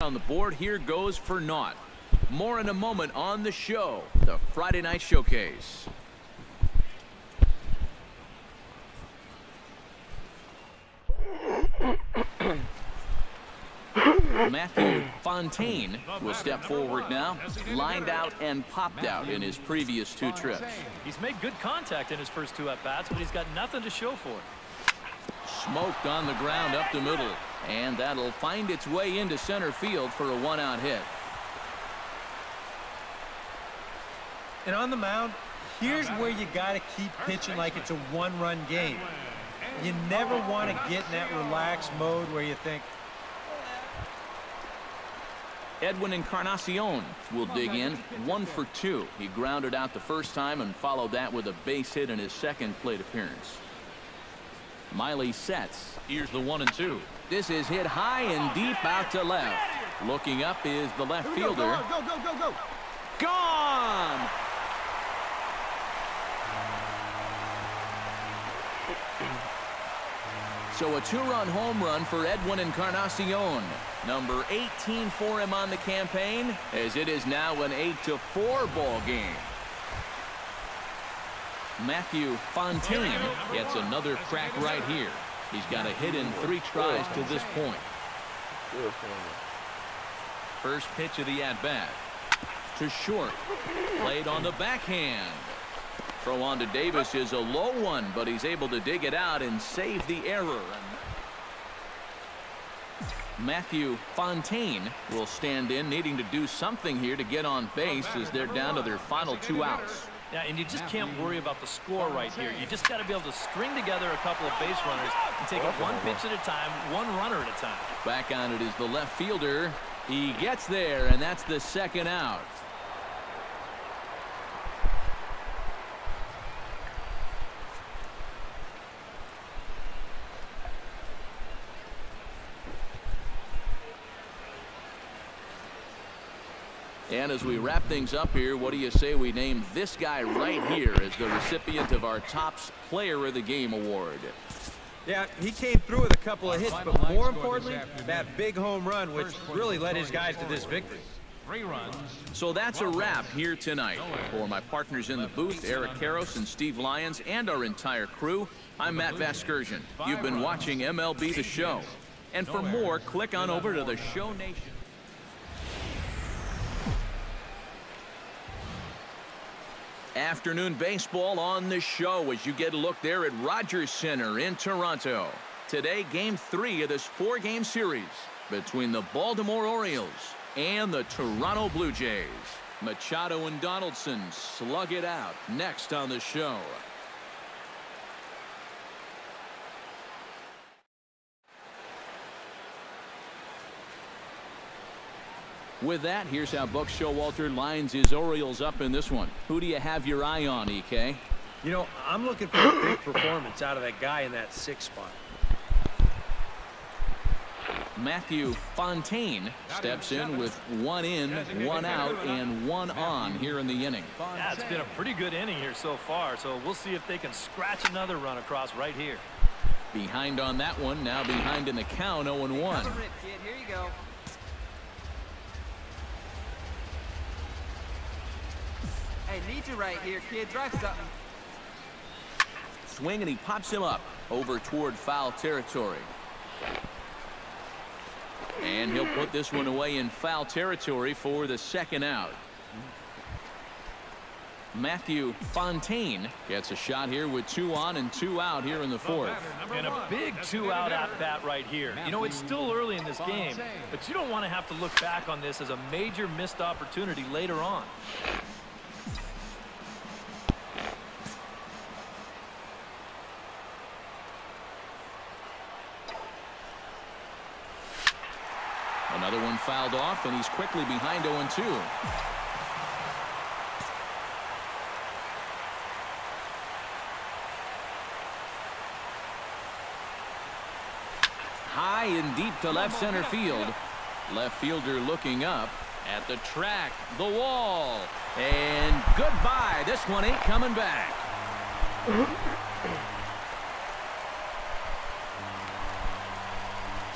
on the board here goes for naught. More in a moment on the show, the Friday Night Showcase. Matthew Fontaine will step forward now. Lined out and popped out in his previous 2 trips. He's made good contact in his first 2 at-bats, but he's got nothing to show for it. Smoked on the ground up the middle. And that'll find its way into center field for a 1-out hit. And on the mound, here's where you got to keep pitching like it's a 1-run game. You never want to get in that relaxed mode where you think, Edwin Encarnacion will dig in. 1 for 2. He grounded out the first time and followed that with a base hit in his second plate appearance. Miley sets. Here's the 1-2. This is hit high and deep out to left. Looking up is the left fielder. Go. Gone! So a 2-run home run for Edwin Encarnacion. Number 18 for him on the campaign, as it is now an 8-4 ball game. Matthew Fontaine gets another crack right here. He's got a hit in 3 tries to this point. First pitch of the at-bat. To short. Played on the backhand. Throw on to Davis is a low one, but he's able to dig it out and save the error. Matthew Fontaine will stand in, needing to do something here to get on base as they're down to their final 2 outs. Yeah, and you just can't worry about the score right here. You just got to be able to string together a couple of base runners and take it 1 pitch at a time, 1 runner at a time. Back on it is the left fielder. He gets there, and that's the 2nd out. And as we wrap things up here, what do you say we name this guy right here as the recipient of our Topps Player of the Game award? Yeah, he came through with a couple of hits, but more importantly, that big home run, which really led his guys to this victory. 3 runs. So that's a wrap here tonight. For my partners in the booth, Eric Karros and Steve Lyons, and our entire crew, I'm Matt Vasgersian. You've been watching MLB The Show. And for more, click on over to the Show Nation. Afternoon baseball on the show as you get a look there at Rogers Center in Toronto. Today, Game 3 of this 4-game series between the Baltimore Orioles and the Toronto Blue Jays. Machado and Donaldson slug it out next on the show. With that, here's how Buck Showalter lines his Orioles up in this one. Who do you have your eye on, EK? You know, I'm looking for a big performance out of that guy in that 6th spot. Matthew Fontaine steps in with 1 in, 1 out, and 1 on here in the inning. Yeah, it's been a pretty good inning here so far, so we'll see if they can scratch another run across right here. Behind on that one, now behind in the count, 0-1. Here you go. Hey, need you right here, kid. Drive something. Swing, and he pops him up over toward foul territory. And he'll put this one away in foul territory for the 2nd out. Matthew Fontaine gets a shot here with 2 on and 2 out here in the 4th. And a big 2-out at-bat right here. You know, it's still early in this game, but you don't want to have to look back on this as a major missed opportunity later on. Another one fouled off, and he's quickly behind 0-2. High and deep to left center field. Left fielder looking up at the track, the wall, and goodbye. This one ain't coming back.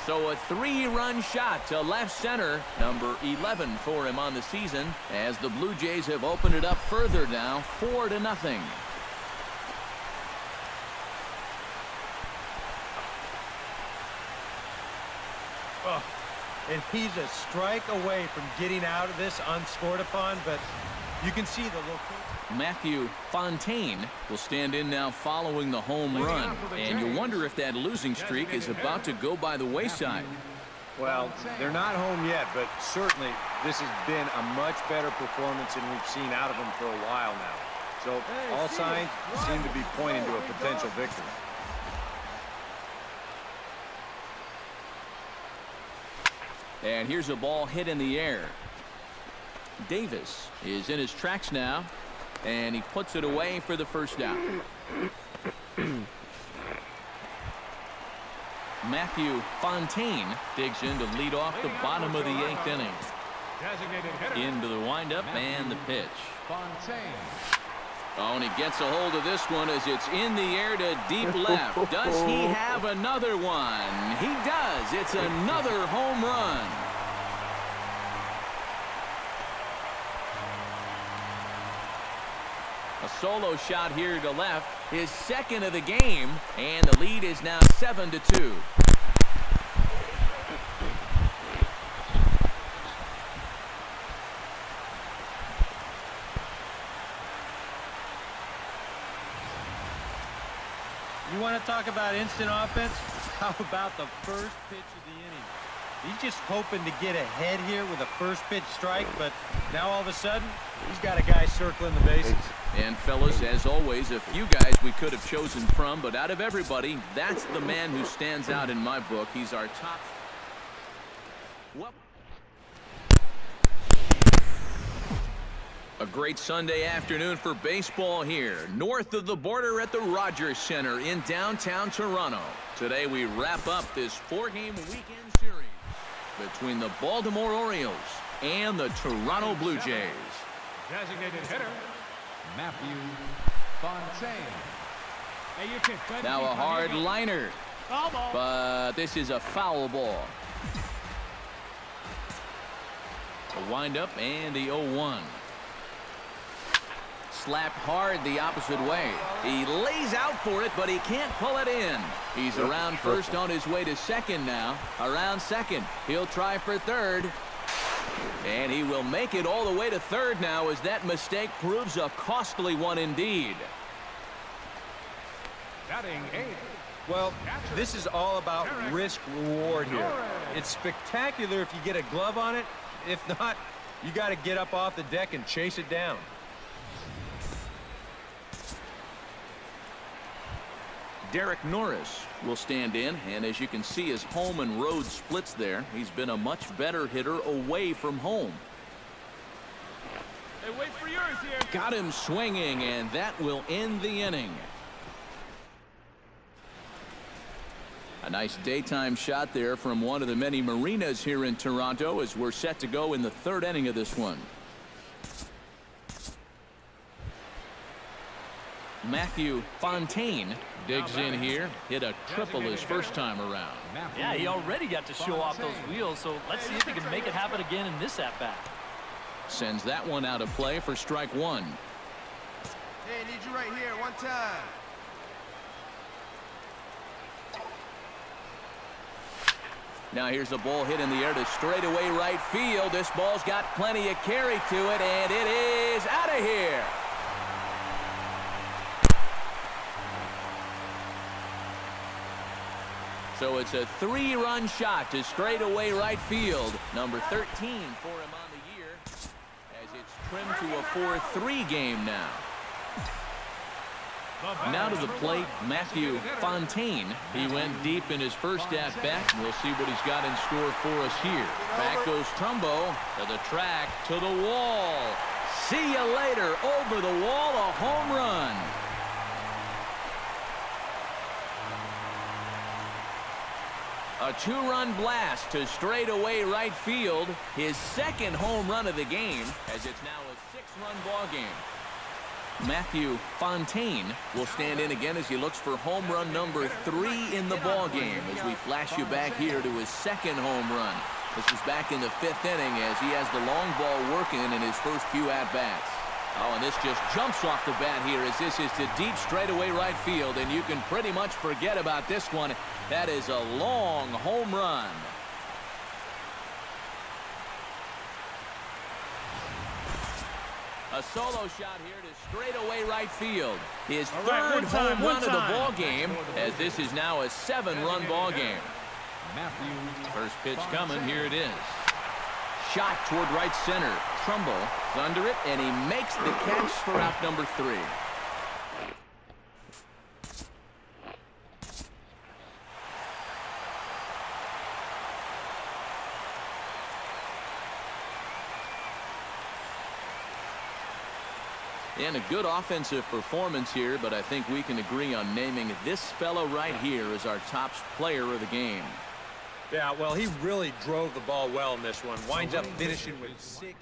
So a 3-run shot to left center, number 11 for him on the season, as the Blue Jays have opened it up further now, 4-0. Oh, and he's a strike away from getting out of this unscored upon, but you can see the location. Matthew Fontaine will stand in now following the home run, and you wonder if that losing streak is about to go by the wayside. Well, they're not home yet, but certainly this has been a much better performance than we've seen out of them for a while now. So all signs seem to be pointing to a potential victory. And here's a ball hit in the air. Davis is in his tracks now, and he puts it away for the first down. Matthew Fontaine digs in to lead off the bottom of the 8th inning. Into the windup and the pitch. Oh, and he gets a hold of this one as it's in the air to deep left. Does he have another one? He does. It's another home run. A solo shot here to left, his second of the game, and the lead is now 7-2. You want to talk about instant offense? How about the first pitch of the inning? He's just hoping to get ahead here with a first pitch strike, but now all of a sudden, he's got a guy circling the bases. And fellas, as always, a few guys we could have chosen from, but out of everybody, that's the man who stands out in my book. He's our top. Well, a great Sunday afternoon for baseball here, north of the border at the Rogers Center in downtown Toronto. Today we wrap up this 4-game weekend series between the Baltimore Orioles and the Toronto Blue Jays. Designated hitter, Matthew Fontaine. Now a hard liner, but this is a foul ball. A windup and the 0-1. Slapped hard the opposite way. He lays out for it, but he can't pull it in. He's around first on his way to second now. Around second. He'll try for third. And he will make it all the way to third now as that mistake proves a costly one indeed. Batting 8. Well, this is all about risk-reward here. It's spectacular if you get a glove on it. If not, you got to get up off the deck and chase it down. Derek Norris will stand in, and as you can see, his home and road splits there. He's been a much better hitter away from home. Hey, wait for yours here. Got him swinging, and that will end the inning. A nice daytime shot there from one of the many marinas here in Toronto as we're set to go in the 3rd inning of this one. Matthew Fontaine digs in here, hit a triple his first time around. Yeah, he already got to show off those wheels, so let's see if he can make it happen again in this at-bat. Sends that one out of play for strike 1. Hey, need you right here, one time. Now here's a ball hit in the air to straightaway right field. This ball's got plenty of carry to it, and it is out of here. So it's a 3-run shot to straightaway right field. Number 13 for him on the year as it's trimmed to a 4-3 game now. Now to the plate, Matthew Fontaine. He went deep in his first at-bat. We'll see what he's got in store for us here. Back goes Trumbo to the track, to the wall. See you later. Over the wall, a home run. A 2-run blast to straightaway right field. His second home run of the game, as it's now a 6-run ball game. Matthew Fontaine will stand in again as he looks for home run number 3 in the ball game as we flash you back here to his second home run. This was back in the 5th inning as he has the long ball working in his first few at-bats. Oh, and this just jumps off the bat here as this is to deep straightaway right field, and you can pretty much forget about this one. That is a long home run. A solo shot here to straightaway right field. His third home run of the ball game, as this is now a 7-run ball game. First pitch coming. Here it is. Shot toward right center. Trumbull is under it, and he makes the catch for out number 3. And a good offensive performance here, but I think we can agree on naming this fellow right here as our top player of the game. Yeah, well, he really drove the ball well in this one. Winds up finishing with 6.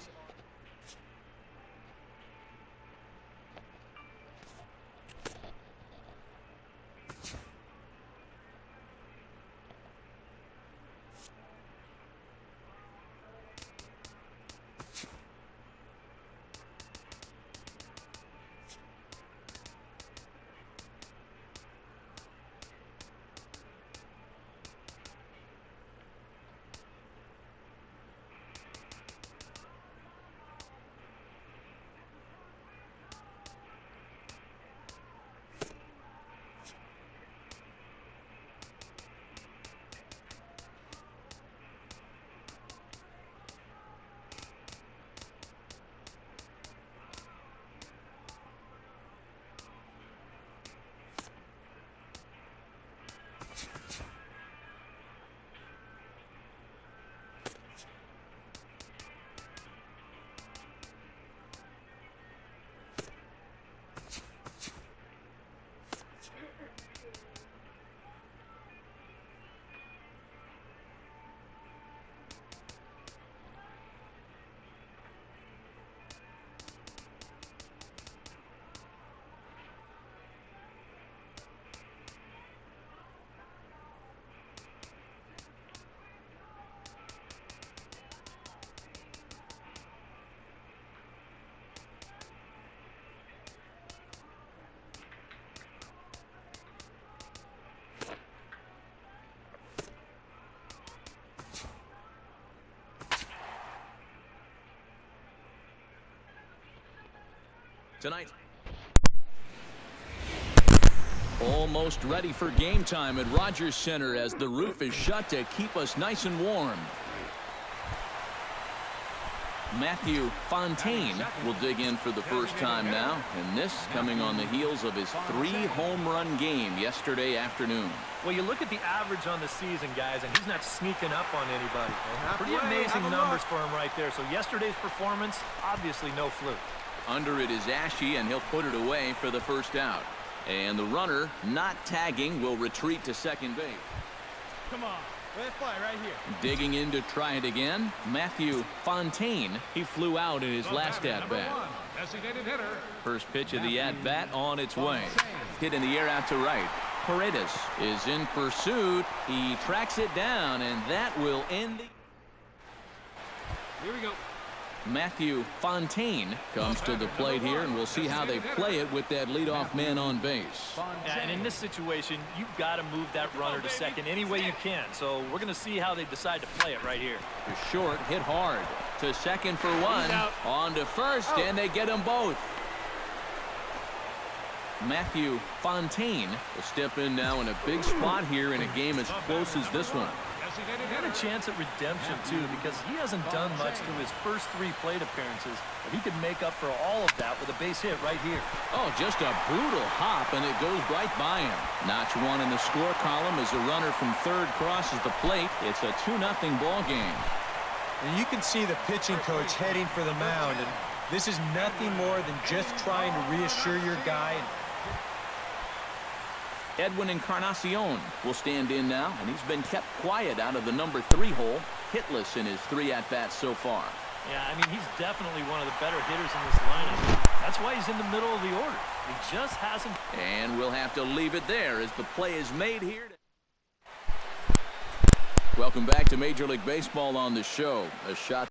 Tonight, almost ready for game time at Rogers Center as the roof is shut to keep us nice and warm. Matthew Fontaine will dig in for the first time now, and this coming on the heels of his 3-home run game yesterday afternoon. Well, you look at the average on the season, guys, and he's not sneaking up on anybody. Pretty amazing numbers for him right there. So yesterday's performance, obviously no fluke. Under it is Ashe, and he'll put it away for the first out. And the runner, not tagging, will retreat to second base. Come on. Let it fly right here. Digging in to try it again, Matthew Fontaine. He flew out in his last at-bat. Designated hitter. First pitch of the at-bat on its way. Hit in the air out to right. Paredes is in pursuit. He tracks it down, and that will end the... Here we go. Matthew Fontaine comes to the plate here, and we'll see how they play it with that leadoff man on base. And in this situation, you've got to move that runner to second any way you can. So we're going to see how they decide to play it right here. The short hit hard to second for one. On to first, and they get them both. Matthew Fontaine will step in now in a big spot here in a game as close as this one. And a chance at redemption, too, because he hasn't done much through his first 3 plate appearances, but he could make up for all of that with a base hit right here. Oh, just a brutal hop, and it goes right by him. Notch 1 in the score column as a runner from third crosses the plate. It's a 2-0 ball game. And you can see the pitching coach heading for the mound, and this is nothing more than just trying to reassure your guy. Edwin Encarnacion will stand in now, and he's been kept quiet out of the number 3 hole, hitless in his 3 at-bats so far. Yeah, I mean, he's definitely one of the better hitters in this lineup. That's why he's in the middle of the order. He just hasn't. And we'll have to leave it there as the play is made here. Welcome back to Major League Baseball on the show. A shot.